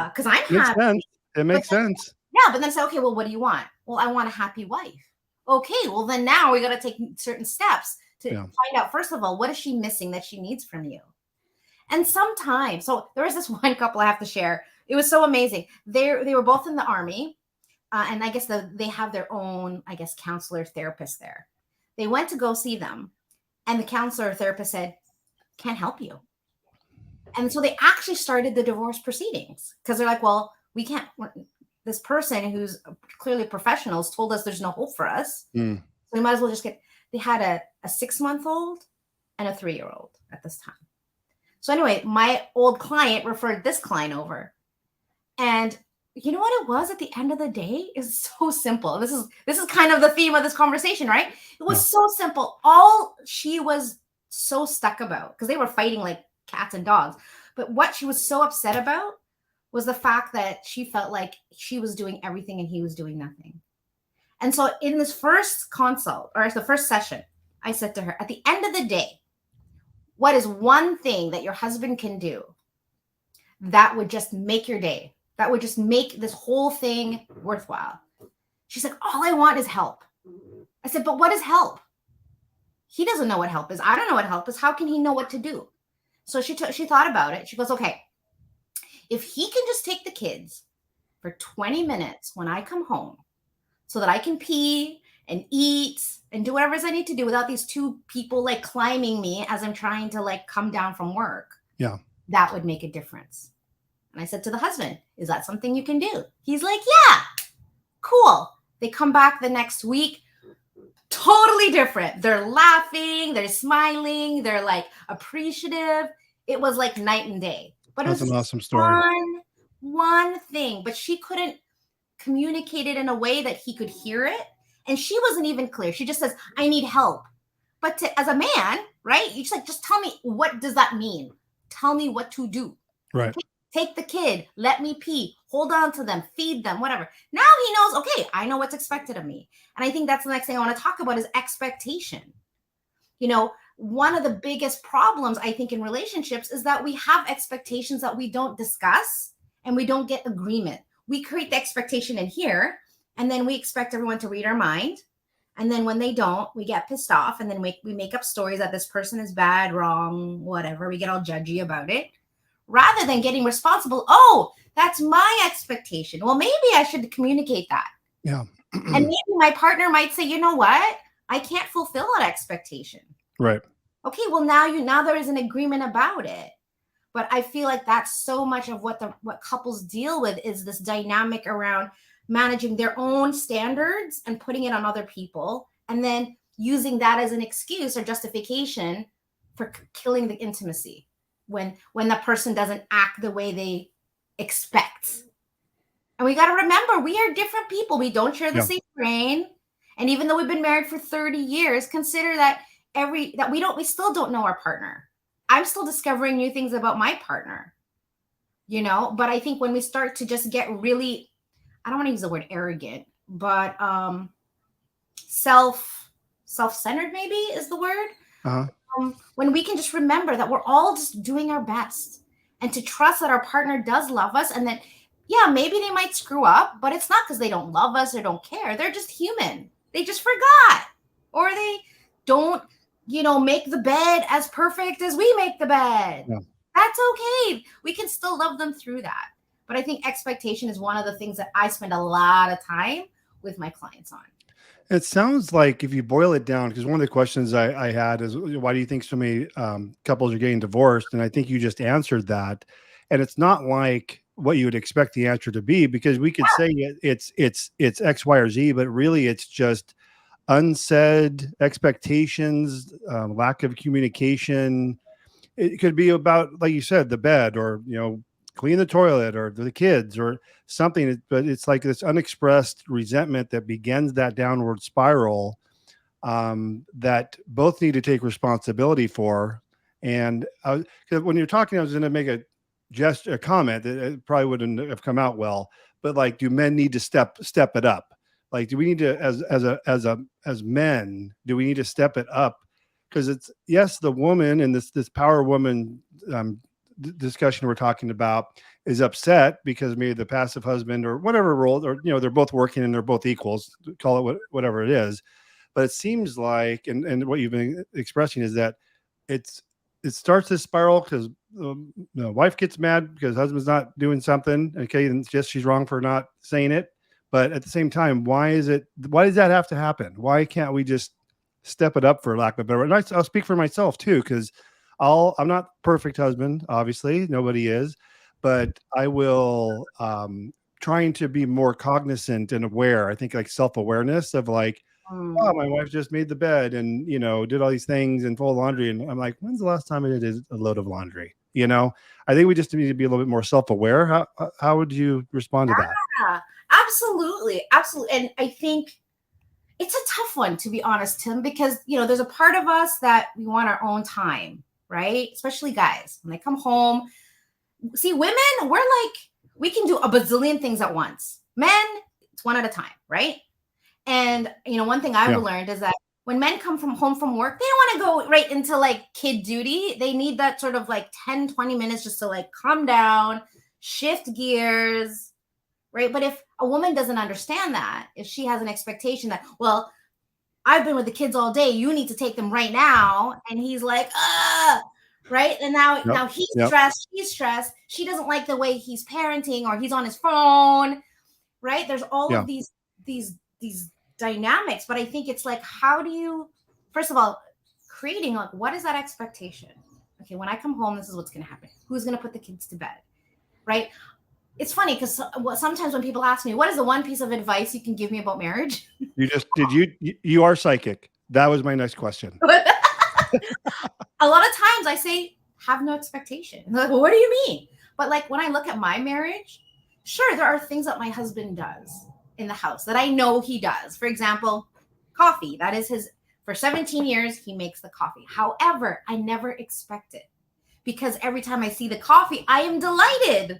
because I'm
Makes
happy.
sense. It makes sense.
Yeah, but then say, okay, well, what do you want? Well, I want a happy wife. Okay, well, then now we got to take certain steps to find out, first of all, what is she missing that she needs from you? And sometimes, so there was this one couple I have to share. It was so amazing. They were both in the army, and I guess they have their own, I guess, counselor therapist there. They went to go see them, and the counselor therapist said, can't help you. And so they actually started the divorce proceedings because they're like, well, we can't. This person who's clearly professionals told us there's no hope for us. So we might as well just they had a 6-month-old and a 3-year-old at this time. So anyway, my old client referred this client over. And you know what it was at the end of the day? It's so simple. This is kind of the theme of this conversation, right? It was so simple. All she was so stuck about, because they were fighting like cats and dogs, but what she was so upset about was the fact that she felt like she was doing everything and he was doing nothing. And so in this first consult, or the first session, I said to her, at the end of the day, what is one thing that your husband can do that would just make your day? That would just make this whole thing worthwhile? She's like, all I want is help. I said, but what is help? He doesn't know what help is. I don't know what help is. How can he know what to do? So she thought about it. She goes, okay, if he can just take the kids for 20 minutes when I come home so that I can pee and eat and do whatever it is I need to do without these two people like climbing me as I'm trying to like come down from work.
Yeah.
That would make a difference. And I said to the husband, is that something you can do? He's like, yeah, cool. They come back the next week, totally different. They're laughing, they're smiling, they're like appreciative. It was like night and day. But
That's
it was
an awesome story.
One thing, but she couldn't communicate it in a way that he could hear it. And she wasn't even clear. She just says, I need help. But as a man, right? You just tell me, what does that mean? Tell me what to do.
Right.
Okay? Take the kid, let me pee, hold on to them, feed them, whatever. Now he knows, okay, I know what's expected of me. And I think that's the next thing I want to talk about is expectation. One of the biggest problems I think in relationships is that we have expectations that we don't discuss and we don't get agreement. We create the expectation in here, and then we expect everyone to read our mind. And then when they don't, we get pissed off, and then we make up stories that this person is bad, wrong, whatever. We get all judgy about it rather than getting responsible. Oh, that's my expectation. Well, maybe I should communicate that.
Yeah.
And maybe my partner might say, you know what? I can't fulfill that expectation.
Right.
Okay, well, now there is an agreement about it. But I feel like that's so much of what couples deal with is this dynamic around managing their own standards and putting it on other people, and then using that as an excuse or justification for killing the intimacy when the person doesn't act the way they expect. And we got to remember, we are different people. We don't share the same brain. And even though we've been married for 30 years, consider that we still don't know our partner. I'm still discovering new things about my partner, but I think when we start to just get really, I don't want to use the word arrogant, but self-centered maybe is the word. When we can just remember that we're all just doing our best and to trust that our partner does love us, and that, yeah, maybe they might screw up, but it's not because they don't love us or don't care. They're just human. They just forgot, or they don't, make the bed as perfect as we make the bed. Yeah. That's okay. We can still love them through that. But I think expectation is one of the things that I spend a lot of time with my clients on.
It sounds like, if you boil it down, because one of the questions I had is, why do you think so many couples are getting divorced? And I think you just answered that. And it's not like what you would expect the answer to be, because we could say it's X, Y, or Z, but really it's just unsaid expectations, lack of communication, it could be about, like you said, the bed, or, clean the toilet, or the kids, or something. But it's like this unexpressed resentment that begins that downward spiral, that both need to take responsibility for. And 'cause when you're talking, I was going to make a comment that it probably wouldn't have come out well, but like, do men need to step it up? Like, do we need to, as men, do we need to step it up? Because it's, yes, the woman, and this power woman discussion we're talking about, is upset because maybe the passive husband, or whatever role, or they're both working and they're both equals, call it whatever it is. But it seems like, and what you've been expressing is that it starts this spiral because the wife gets mad because husband's not doing something. Okay, and just she's wrong for not saying it. But at the same time, why does that have to happen? Why can't we just step it up, for lack of a better word? And I'll speak for myself too, because I'm not perfect husband. Obviously, nobody is, but I will, trying to be more cognizant and aware. I think, like, self-awareness of, like, oh, my wife just made the bed and, did all these things and fold laundry. And I'm like, when's the last time I did a load of laundry? I think we just need to be a little bit more self-aware. How would you respond to that?
Yeah, absolutely. Absolutely. And I think it's a tough one, to be honest, Tim, because, there's a part of us that we want our own time, right? Especially guys, when they come home. See, women, we can do a bazillion things at once. Men, it's one at a time, right? And, one thing I've learned is that when men come home from work, they don't want to go right into like kid duty. They need that sort of like 10, 20 minutes just to like calm down, shift gears, right? But if a woman doesn't understand that, if she has an expectation that, well, I've been with the kids all day, you need to take them right now. And he's like, right? And now he's stressed, she's stressed. She doesn't like the way he's parenting, or he's on his phone, right? There's all of these dynamics. But I think it's like, how do you, first of all, creating, like, what is that expectation? Okay, when I come home, this is what's going to happen. Who's going to put the kids to bed, right? It's funny because sometimes when people ask me, what is the one piece of advice you can give me about marriage?
You are psychic. That was my next question.
A lot of times I say, have no expectation. And they're like, well, what do you mean? But like, when I look at my marriage, sure, there are things that my husband does in the house that I know he does. For example, coffee. That is his, for 17 years, he makes the coffee. However, I never expect it, because every time I see the coffee, I am delighted.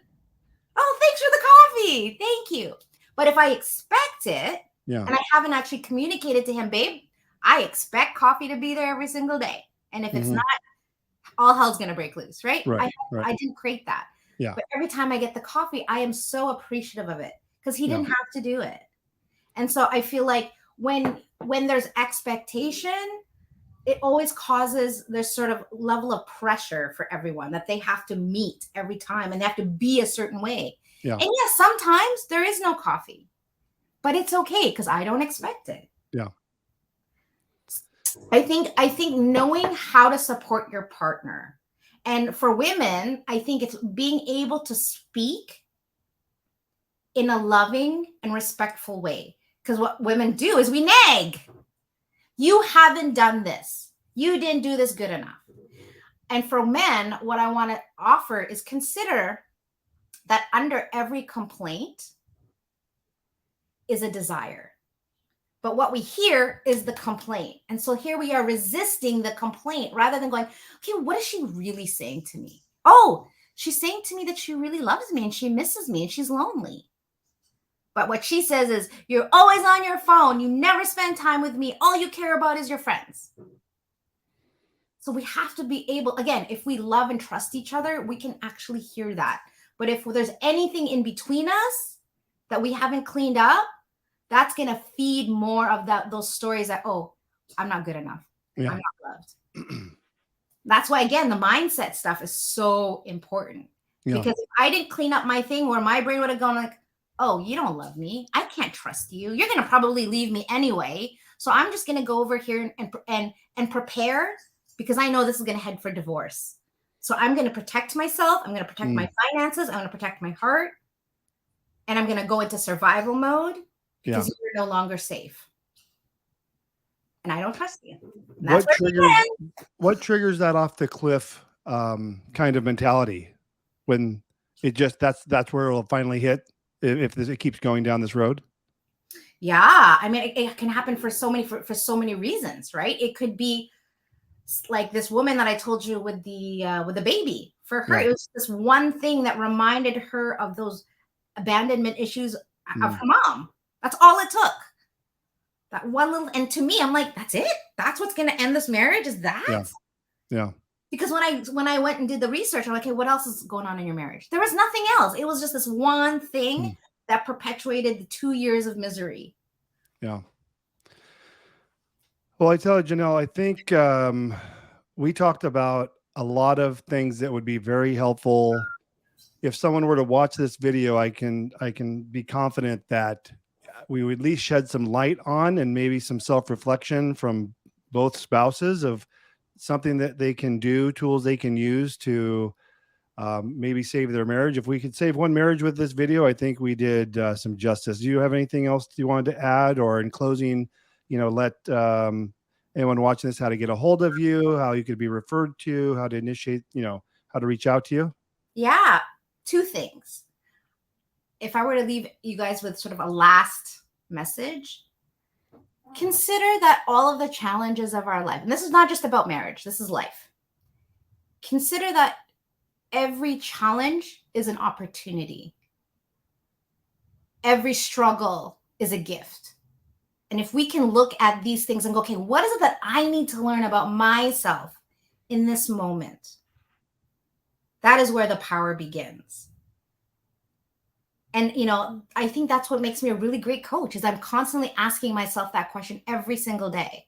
Oh, thanks for the coffee. Thank you. But if I expect it, and I haven't actually communicated to him, babe, I expect coffee to be there every single day. And if it's not, all hell's going to break loose, right? I didn't create that. Yeah. But every time I get the coffee, I am so appreciative of it, because he didn't have to do it. And so I feel like when there's expectation, it always causes this sort of level of pressure for everyone that they have to meet every time, and they have to be a certain way. Yeah. And yes, sometimes there is no coffee, but it's okay because I don't expect it.
Yeah.
I think knowing how to support your partner. And for women, I think it's being able to speak in a loving and respectful way. Because what women do is we nag. You haven't done this. You didn't do this good enough. And for men, what I want to offer is consider that under every complaint is a desire. But what we hear is the complaint. And so here we are resisting the complaint rather than going, okay, what is she really saying to me? Oh, she's saying to me that she really loves me and she misses me and she's lonely. But what she says is, you're always on your phone. You never spend time with me. All you care about is your friends. So we have to be able, again, if we love and trust each other, we can actually hear that. But if there's anything in between us that we haven't cleaned up, that's going to feed more of those stories that, oh, I'm not good enough. Yeah. I'm not loved. That's why, again, the mindset stuff is so important. Yeah. Because if I didn't clean up my thing, where my brain would have gone like, oh, you don't love me. I can't trust you. You're going to probably leave me anyway. So I'm just going to go over here and prepare, because I know this is going to head for divorce. So I'm going to protect myself. I'm going to protect my finances. I'm going to protect my heart. And I'm going to go into survival mode because you're no longer safe. And I don't trust you.
What triggers that off the cliff kind of mentality when that's where it'll finally hit if it keeps going down this road?
Yeah, I mean, it can happen for so many reasons, right? It could be like this woman that I told you with the baby. For her,
Yeah.
it was this one thing that reminded her of those abandonment issues of
Mm.
her mom. That's all it took. That one little, and to me, I'm like, that's it. That's what's going to end this marriage. Is that?
Yeah. Yeah.
Because when I went and did the research, I'm like, okay, what else is going on in your marriage? There was nothing else. It was just this one thing
Mm.
that perpetuated the 2 years of misery.
Yeah. Well, I tell you, Jeanell, I think we talked about a lot of things that would be very helpful. If someone were to watch this video, I can be confident that we would at least shed some light on and maybe some self-reflection from both spouses of something that they can do, tools they can use to maybe save their marriage. If we could save one marriage with this video, I think we did some justice. Do you have anything else you wanted to add, or in closing, let anyone watching this how to get a hold of you, how you could be referred to, how to initiate, how to reach out to you?
Yeah, two things. If I were to leave you guys with sort of a last message, consider that all of the challenges of our life, and this is not just about marriage, this is life. Consider that every challenge is an opportunity. Every struggle is a gift. And if we can look at these things and go, okay, what is it that I need to learn about myself in this moment? That is where the power begins. And, I think that's what makes me a really great coach is I'm constantly asking myself that question every single day,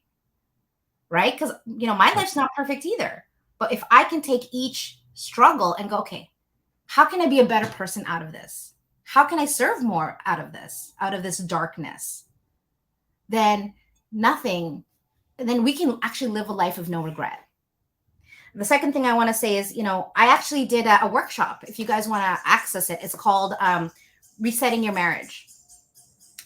right? Because, my life's not perfect either. But if I can take each struggle and go, okay, how can I be a better person out of this? How can I serve more out of this darkness? Then we can actually live a life of no regret. The second thing I want to say is, I actually did a workshop. If you guys want to access it, it's called Resetting Your Marriage.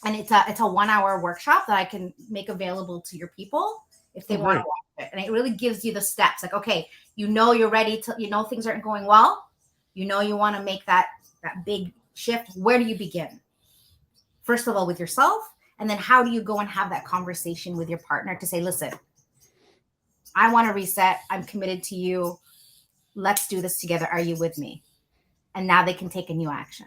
And it's a 1-hour workshop that I can make available to your people if they want to watch it. And it really gives you the steps. Like, okay, you're ready to, things aren't going well. You want to make that big shift. Where do you begin? First of all, with yourself. And then how do you go and have that conversation with your partner to say, listen, I want to reset. I'm committed to you. Let's do this together. Are you with me? And now they can take a new action.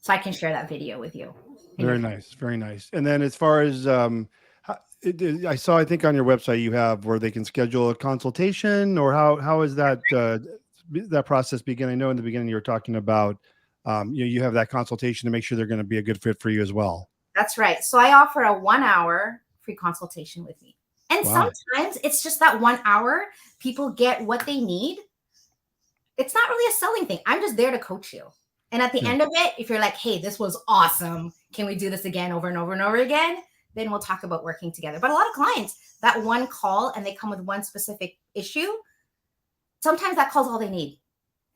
So I can share that video with you.
Very nice. Very nice. And then as far as, I saw, I think on your website you have where they can schedule a consultation, or how is that, that process begin? I know in the beginning you were talking about, you have that consultation to make sure they're going to be a good fit for you as well.
That's right. So I offer a 1-hour free consultation with me. And sometimes it's just that 1 hour, people get what they need. It's not really a selling thing. I'm just there to coach you. And at the end of it, if you're like, hey, this was awesome, can we do this again over and over and over again? Then we'll talk about working together. But a lot of clients, that one call and they come with one specific issue, sometimes that call's all they need.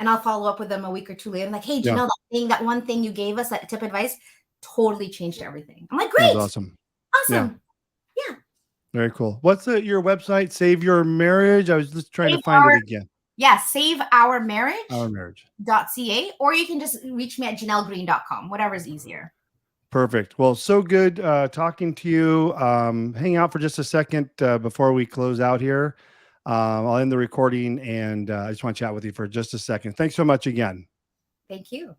And I'll follow up with them a week or two later. I'm like, hey, that one thing you gave us, that tip advice, totally changed everything. I'm like, great.
That's awesome.
Awesome. Yeah.
Very cool. What's your website? Save Your Marriage. I was just trying to find it again.
Yeah. SaveOurMarriage.
Ourmarriage.ca.
Or you can just reach me at JeanellGreene.com, whatever is easier.
Perfect. Well, so good talking to you. Hang out for just a second before we close out here. I'll end the recording, and I just want to chat with you for just a second. Thanks so much again.
Thank you.